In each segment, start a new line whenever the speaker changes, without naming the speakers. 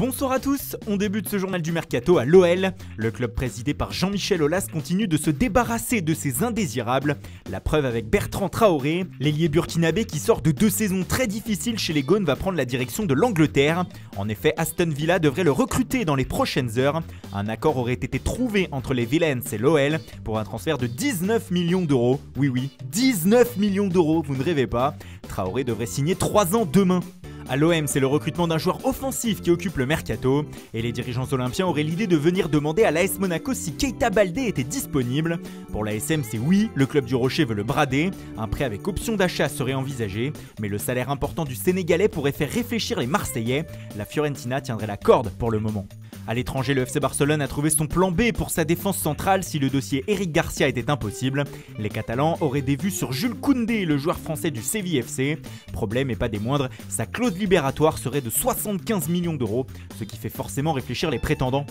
Bonsoir à tous, on débute ce journal du Mercato à l'OL. Le club présidé par Jean-Michel Aulas continue de se débarrasser de ses indésirables. La preuve avec Bertrand Traoré, l'ailier burkinabé qui sort de 2 saisons très difficiles chez les Gaunes va prendre la direction de l'Angleterre. En effet, Aston Villa devrait le recruter dans les prochaines heures. Un accord aurait été trouvé entre les Villains et l'OL pour un transfert de 19 millions d'euros. Oui, 19 millions d'euros, vous ne rêvez pas. Traoré devrait signer 3 ans demain. À l'OM, c'est le recrutement d'un joueur offensif qui occupe le mercato, et les dirigeants olympiens auraient l'idée de venir demander à l'AS Monaco si Keita Baldé était disponible. Pour l'ASM, c'est oui, le club du Rocher veut le brader, un prêt avec option d'achat serait envisagé, mais le salaire important du Sénégalais pourrait faire réfléchir les Marseillais. La Fiorentina tiendrait la corde pour le moment. À l'étranger, le FC Barcelone a trouvé son plan B pour sa défense centrale si le dossier Eric Garcia était impossible. Les Catalans auraient des vues sur Jules Koundé, le joueur français du Séville FC. Problème et pas des moindres, sa clause libératoire serait de 75 millions d'euros, ce qui fait forcément réfléchir les prétendants.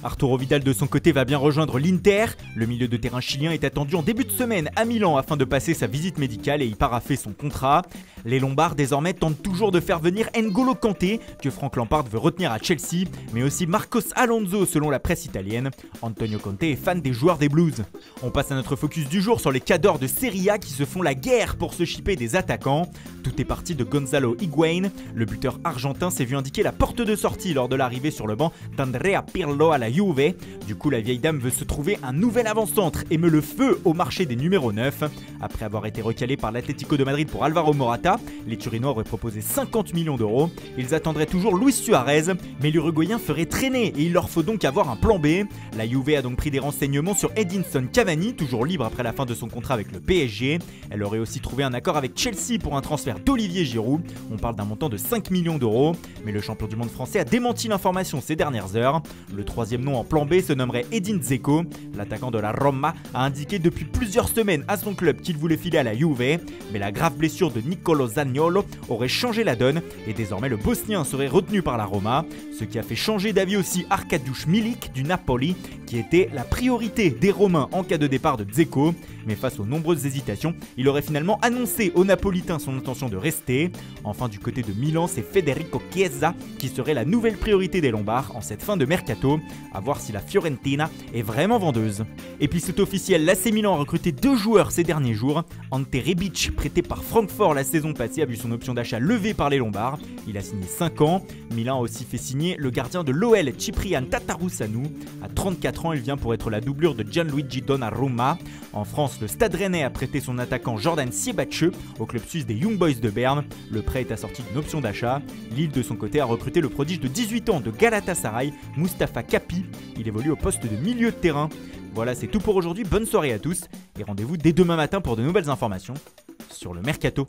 Arturo Vidal de son côté va bien rejoindre l'Inter. Le milieu de terrain chilien est attendu en début de semaine à Milan afin de passer sa visite médicale et y paraffer son contrat. Les Lombards désormais tentent toujours de faire venir N'Golo Kanté, que Frank Lampard veut retenir à Chelsea, mais aussi Marcos Alonso selon la presse italienne. Antonio Conte est fan des joueurs des Blues. On passe à notre focus du jour sur les cadors de Serie A qui se font la guerre pour se shipper des attaquants. Tout est parti de Gonzalo Higuaín. Le buteur argentin s'est vu indiquer la porte de sortie lors de l'arrivée sur le banc d'Andrea Pirlo à la Juve. Du coup, la vieille dame veut se trouver un nouvel avant-centre et met le feu au marché des numéros 9. Après avoir été recalé par l'Atlético de Madrid pour Alvaro Morata, les Turinois auraient proposé 50 millions d'euros. Ils attendraient toujours Luis Suarez, mais l'Uruguayen ferait traîner et il leur faut donc avoir un plan B. La Juve a donc pris des renseignements sur Edinson Cavani, toujours libre après la fin de son contrat avec le PSG. Elle aurait aussi trouvé un accord avec Chelsea pour un transfert d'Olivier Giroud. On parle d'un montant de 5 millions d'euros, mais le champion du monde français a démenti l'information ces dernières heures. Le troisième nom en plan B se nommerait Edin Dzeko. L'attaquant de la Roma a indiqué depuis plusieurs semaines à son club qu'il voulait filer à la Juve, mais la grave blessure de Nicolo Zaniolo aurait changé la donne et désormais le Bosnien serait retenu par la Roma, ce qui a fait changer d'avis aussi Arkadiusz Milik du Napoli, qui était la priorité des Romains en cas de départ de Dzeko. Mais face aux nombreuses hésitations, il aurait finalement annoncé aux Napolitains son intention de rester. Enfin, du côté de Milan, c'est Federico Chiesa qui serait la nouvelle priorité des Lombards en cette fin de mercato. À voir si la Fiorentina est vraiment vendeuse. Et puis c'est officiel, l'AC Milan a recruté 2 joueurs ces derniers jours. Ante Rebic, prêté par Francfort la saison passée, a vu son option d'achat levée par les Lombards. Il a signé 5 ans. Milan a aussi fait signer le gardien de l'OL, Ciprian Tatarusanu. À 34 ans, il vient pour être la doublure de Gianluigi Donnarumma. En France, le Stade Rennais a prêté son attaquant Jordan Siebatche au club suisse des Young Boys de Berne. Le prêt est assorti d'une option d'achat. Lille, de son côté, a recruté le prodige de 18 ans de Galatasaray, Mustapha Kapi. Il évolue au poste de milieu de terrain. Voilà, c'est tout pour aujourd'hui. Bonne soirée à tous et rendez-vous dès demain matin pour de nouvelles informations sur le Mercato.